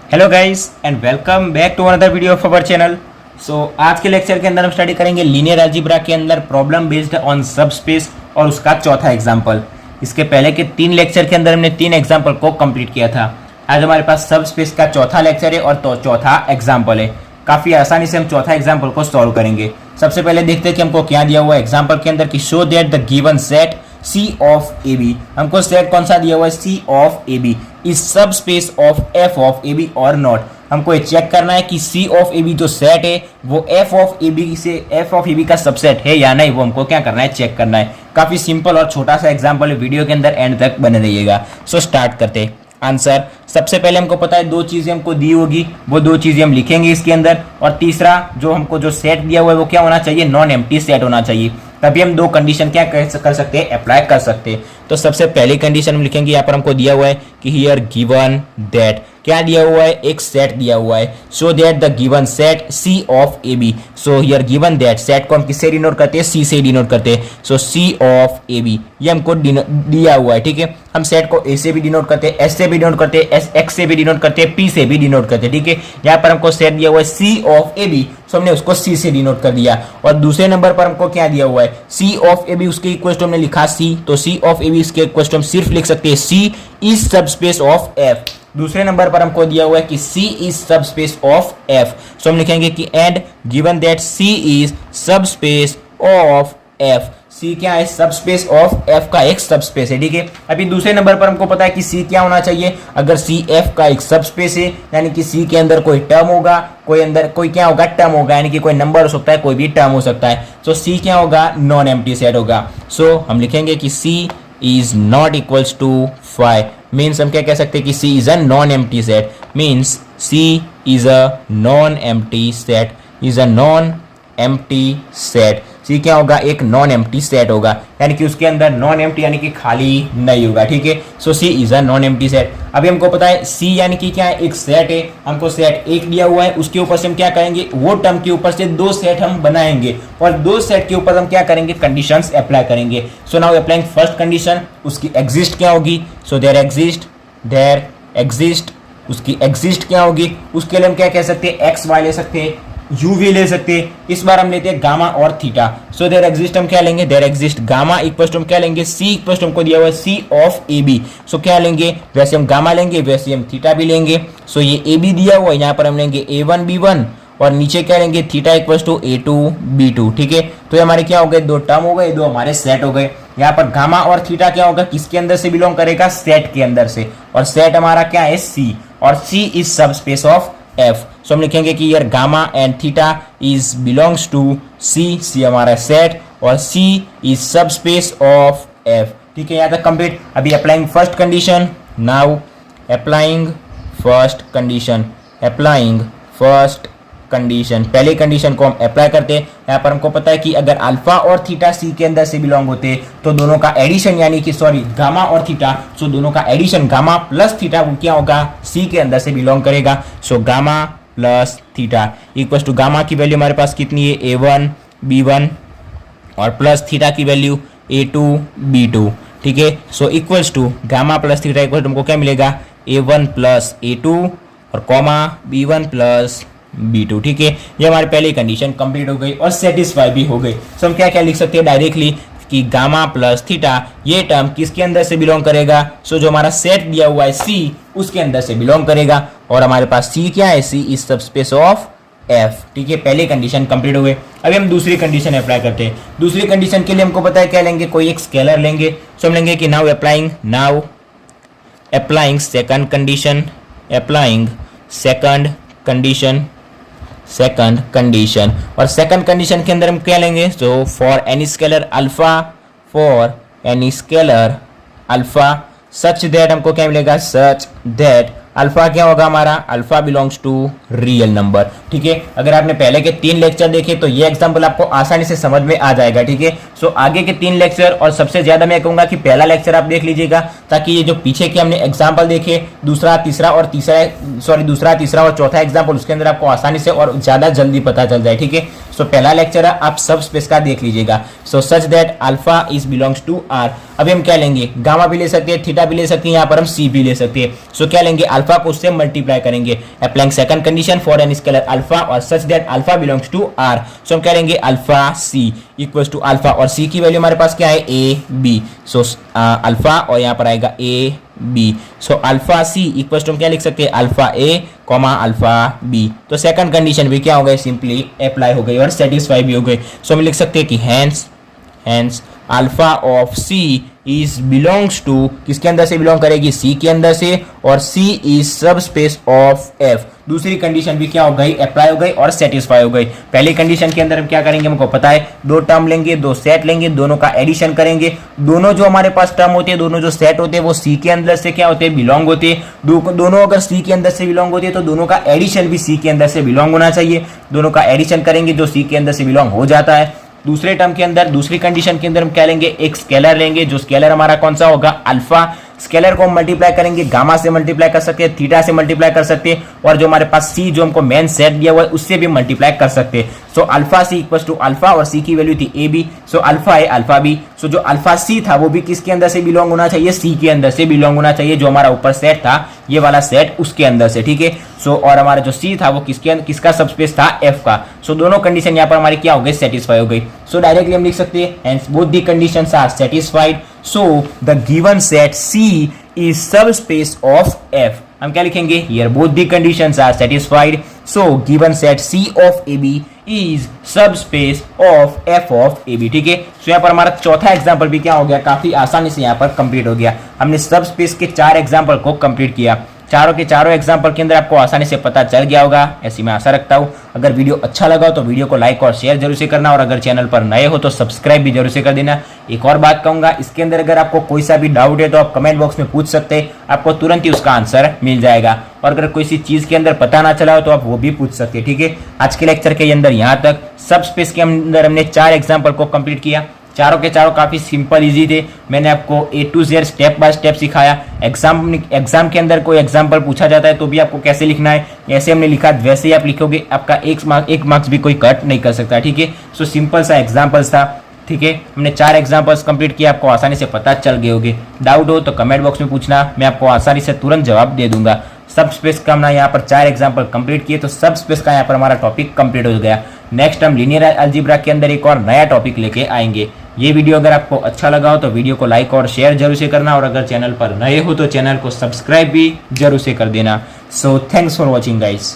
Hello guys and welcome back to another video of our channel. आज के lecture के अंदर हम स्टडी करेंगे लीनियर अलजेब्रा के अंदर प्रॉब्लम बेस्ड ऑन सबस्पेस और उसका चौथा एग्जांपल। इसके पहले के 3 लेक्चर के अंदर हमने 3 एग्जांपल को कंप्लीट किया था। आज हमारे पास सबस्पेस का चौथा लेक्चर है और तो चौथा एग्जाम्पल है। काफ़ी आसानी से हम चौथा एग्जाम्पल को सॉल्व करेंगे। सबसे पहले देखते हैं कि हमको क्या दिया हुआ है एग्जाम्पल के अंदर कि show that the given set C of AB। हमको सेट कौन सा दिया हुआ है C ऑफ AB इज सब space of F of AB और नॉट। हमको ये चेक करना है कि C ऑफ AB जो सेट है वो F ऑफ AB का सबसेट है या नहीं, वो हमको क्या करना है, चेक करना है। काफी सिंपल और छोटा सा एग्जाम्पल है, वीडियो के अंदर एंड तक बने रहिएगा। स्टार्ट करते हैं। आंसर सबसे पहले हमको पता है 2 चीजें हमको दी होगी, वो 2 चीजें हम लिखेंगे इसके अंदर। और तीसरा जो हमको जो सेट दिया हुआ है वो क्या होना चाहिए, नॉन एम्प्टी सेट होना चाहिए। तभी हम 2 कंडीशन क्या कर सकते हैं, अप्लाई कर सकते हैं। तो सबसे पहली कंडीशन हम लिखेंगे, यहाँ पर हमको दिया हुआ है कि हियर गिवन दैट, क्या दिया हुआ है, एक सेट दिया हुआ है। So that the given set C of AB। So here given that, set को हम किससे डिनोट करते हैं, C से डिनोट करते हैं। सो C ऑफ AB ये हमको दिया हुआ है, ठीक है। हम सेट को A से भी डिनोट करते हैं, S से भी डिनोट करते हैं, X से भी डिनोट करते हैं, P से भी डिनोट करते हैं, ठीक है। यहाँ पर हमको सेट दिया हुआ है C ऑफ AB, सो हमने उसको C से डिनोट कर दिया। और दूसरे नंबर पर हमको क्या दिया हुआ है, C ऑफ AB, उसके इक्वल टू हमने लिखा C, तो C ऑफ AB इसके इक्वल टू हम सिर्फ लिख सकते हैं C is subspace of F। दूसरे नंबर पर हमको दिया हुआ है कि C is subspace of F, so हम लिखेंगे कि and given that C is subspace of F। C क्या है, सबस्पेस ऑफ F का एक सबस्पेस है, ठीक है। अभी दूसरे नंबर पर हमको पता है कि C क्या होना चाहिए, अगर C F का एक सबस्पेस है यानी कि C के अंदर कोई टर्म होगा, कोई क्या होगा, टर्म होगा, यानी कि कोई नंबर हो सकता है, कोई भी टर्म हो सकता है। सो C क्या होगा, नॉन एम्प्टी सेट होगा। सो हम लिखेंगे कि C is not equals to 5। Means हम क्या कह सकते हैं कि C is a non empty set, means C is a non empty set, is a non empty set. C क्या होगा, एक नॉन एम्प्टी सेट होगा, यानी कि उसके अंदर नॉन एम्प्टी यानी कि खाली नहीं होगा, ठीक है। सो C is a non empty set. अभी हमको पता है C यानी कि क्या है, एक सेट है। हमको सेट 1 दिया हुआ है, उसके ऊपर से हम क्या करेंगे, वो टर्म के ऊपर से 2 सेट हम बनाएंगे और 2 सेट के ऊपर हम क्या करेंगे, कंडीशंस अप्लाई करेंगे। So now applying first condition, उसकी एग्जिस्ट क्या होगी, सो देयर एग्जिस्ट उसकी एग्जिस्ट क्या होगी, उसके लिए हम क्या कह सकते हैं, एक्स वाई ले सकते हैं, यू भी ले सकते हैं। इस बार हम लेते हैं गामा और थीटा। सो देयर एग्जिस्ट हम क्या लेंगे, there exist gamma equal to हम क्या लेंगे, C इक्वल टू हमको दिया हुआ है C ऑफ AB। सो क्या लेंगे, वैसे हम गामा लेंगे वैसे हम थीटा भी लेंगे। सो ये AB दिया हुआ है, यहाँ पर हम लेंगे A1 B1 और नीचे क्या लेंगे, theta equal to A2 B2, ठीक है। तो ये हमारे क्या हो गए, 2 टर्म हो गए, 2 हमारे सेट हो गए। यहाँ पर गामा और थीटा क्या होगा, किसके अंदर से बिलोंग करेगा, सेट के अंदर से, और सेट हमारा क्या है, C, और C is subspace of F। So हम लिखेंगे कि यार gamma and theta is belongs to C हमारा सेट और C is subspace of F, ठीक है। यहाँ तक कंप्लीट। अभी applying first condition, now applying first condition, पहले कंडीशन को हम अप्लाई करते हैं। यहाँ पर हमको पता है कि अगर अल्फा और थीटा C के अंदर से बिलोंग होते तो दोनों का एडिशन यानी कि गामा और थीटा, सो दोनों का एडिशन गामा प्लस थीटा वो क्या होगा, C के अंदर से बिलोंग करेगा। So gamma plus theta equal to gamma की वैल्यू हमारे पास कितनी है, A1 B1 और प्लस थीटा की वैल्यू A2 B2, ठीक है। So equals to gamma plus theta equal to हमको क्या मिलेगा, A1 प्लस A2 और कॉमा B1 प्लस B2, ठीक है। ये हमारी पहली कंडीशन कंप्लीट हो गई और सेटिस्फाई भी हो गई। सो हम क्या लिख सकते हैं डायरेक्टली कि गामा प्लस थीटा ये टर्म किसके अंदर से बिलोंग करेगा, सो जो हमारा सेट दिया हुआ है C उसके अंदर से बिलोंग करेगा। और हमारे पास C क्या है, C is subspace of F, ठीक है। पहली कंडीशन कंप्लीट हो गई। अभी हम दूसरी कंडीशन अप्लाई करते हैं। दूसरी कंडीशन के लिए हमको पता है क्या लेंगे, कोई एक स्केलर लेंगे। सो हम लेंगे कि नाउ अप्लाइंग सेकंड कंडीशन और सेकंड कंडीशन के अंदर हम क्या लेंगे, so for any scalar alpha such that हमको क्या मिलेगा, सच दैट अल्फा क्या होगा हमारा, alpha belongs to real number, ठीक है। अगर आपने पहले के 3 लेक्चर देखे तो ये एग्जांपल आपको आसानी से समझ में आ जाएगा, ठीक है। सो आगे के 3 लेक्चर और सबसे ज्यादा मैं कहूंगा कि पहला लेक्चर आप देख लीजिएगा, ताकि ये जो पीछे के हमने एग्जाम्पल देखे दूसरा तीसरा और चौथा एग्जाम्पल, उसके अंदर आपको आसानी से और ज्यादा जल्दी पता चल जाए। ठीक है, सो पहला लेक्चर आप सब स्पेस का देख लीजिएगा। So such that alpha is belongs to R. अभी हम क्या लेंगे, गामा भी ले सकते हैं, थीटा भी ले सकते हैं, यहाँ पर हम सी भी ले सकते हैं। सो क्या लेंगे, अल्फा को उससे मल्टीप्लाई करेंगे, applying second condition for an scalar alpha और such that alpha belongs to R. So हम क्या लेंगे, alpha C equals to alpha, और सी की वैल्यू हमारे पास क्या है, ए बी। सो अल्फा और यहाँ पर आएगा A B. So alpha C equals to हम क्या लिख सकते हैं, alpha A comma alpha B. तो सेकंड कंडीशन भी क्या हो गई, सिंपली अप्लाई हो गई और सेटिस्फाई भी हो गई। सो हम लिख सकते हैं कि hence alpha of C is belongs to, किसके अंदर से बिलोंग करेगी, सी के अंदर से, और सी इज सब स्पेस ऑफ एफ। दूसरी कंडीशन भी क्या हो गई, अप्लाई हो गई और सेटिस्फाई हो गई। पहली कंडीशन के अंदर हम क्या करेंगे, हमको पता है, 2 टर्म लेंगे, 2 सेट लेंगे, दोनों का एडिशन करेंगे। दोनों जो हमारे पास टर्म होते हैं, दोनों जो सेट होते हैं, वो सी के अंदर से क्या होते हैं, बिलोंग होते हैं। दोनों अगर सी के अंदर से बिलोंग होते हैं तो दोनों का एडिशन भी सी के अंदर से बिलोंग होना चाहिए। दोनों का एडिशन करेंगे जो सी के अंदर से बिलोंग हो जाता है। दूसरे टर्म के अंदर, दूसरी कंडीशन के अंदर हम क्या लेंगे, एक स्केलर लेंगे, जो स्केलर हमारा कौन सा होगा, अल्फा। स्केलर को हम मल्टीप्लाई करेंगे, गामा से मल्टीप्लाई कर सकते हैं, थीटा से मल्टीप्लाई कर सकते हैं, और जो हमारे पास सी जो हमको मेन सेट दिया हुआ है उससे भी मल्टीप्लाई कर सकते हैं। So alpha C equals to alpha, और सी की वैल्यू थी ए बी। सो अल्फा है अल्फा बी। सो जो अल्फा सी था वो भी किसके अंदर से बिलोंग होना चाहिए, सी के अंदर से बिलोंग होना चाहिए। जो हमारा ऊपर सेट था, ये वाला सेट, उसके अंदर से। ठीक है, सो और हमारा जो सी था वो किसका सबस्पेस था, एफ का। सो दोनों कंडीशन यहाँ पर हमारी क्या हो गई, सेटिस्फाई हो गई। सो डायरेक्टली हम लिख सकते हैं, hence both the conditions are satisfied, so the given set C is subspace of F. हम क्या लिखेंगे, here both the conditions are satisfied, so given set C of A B is subspace of F of A B. ठीक है, सो यहाँ पर हमारा चौथा example भी क्या हो गया, काफी आसानी से यहाँ पर कंप्लीट हो गया। हमने सबस्पेस के 4 एग्जाम्पल को कंप्लीट किया। चारों के चारों एग्जाम्पल के अंदर आपको आसानी से पता चल गया होगा, ऐसी मैं आशा रखता हूँ। अगर वीडियो अच्छा लगा हो तो वीडियो को लाइक और शेयर जरूर से करना, और अगर चैनल पर नए हो तो सब्सक्राइब भी जरूर से कर देना। एक और बात कहूंगा, इसके अंदर अगर आपको कोई सा भी डाउट है तो आप कमेंट बॉक्स में पूछ सकते हैं, आपको तुरंत ही उसका आंसर मिल जाएगा। और अगर कोई सी चीज के अंदर पता ना चला हो तो आप वो भी पूछ सकते हैं। ठीक है, आज के लेक्चर के अंदर यहाँ तक सब स्पेस के अंदर हमने 4 एग्जाम्पल को कंप्लीट किया। चारों के चारों काफी सिंपल इजी थे। मैंने आपको A to Z step by step सिखाया। एग्जाम के अंदर कोई एग्जाम्पल पूछा जाता है तो भी आपको कैसे लिखना है, ऐसे हमने लिखा, वैसे ही आप लिखोगे, आपका एक मार्क्स भी कोई कट नहीं कर सकता। ठीक है, सो सिंपल सा एग्जाम्पल्स था। ठीक है, हमने 4 एग्जाम्पल्स कंप्लीट किया, आपको आसानी से पता चल गए होंगे। डाउट हो तो कमेंट बॉक्स में पूछना, मैं आपको आसानी से तुरंत जवाब दे दूंगा। सब स्पेस का हमने यहाँ पर 4 एग्जाम्पल कंप्लीट किए, तो सब स्पेस का यहाँ पर हमारा टॉपिक कंप्लीट हो गया। नेक्स्ट हम लीनियर अलजेब्रा के अंदर एक और नया टॉपिक लेके आएंगे। ये वीडियो अगर आपको अच्छा लगा हो तो वीडियो को लाइक और शेयर जरूर से करना, और अगर चैनल पर नए हो तो चैनल को सब्सक्राइब भी जरूर से कर देना। So thanks for watching guys.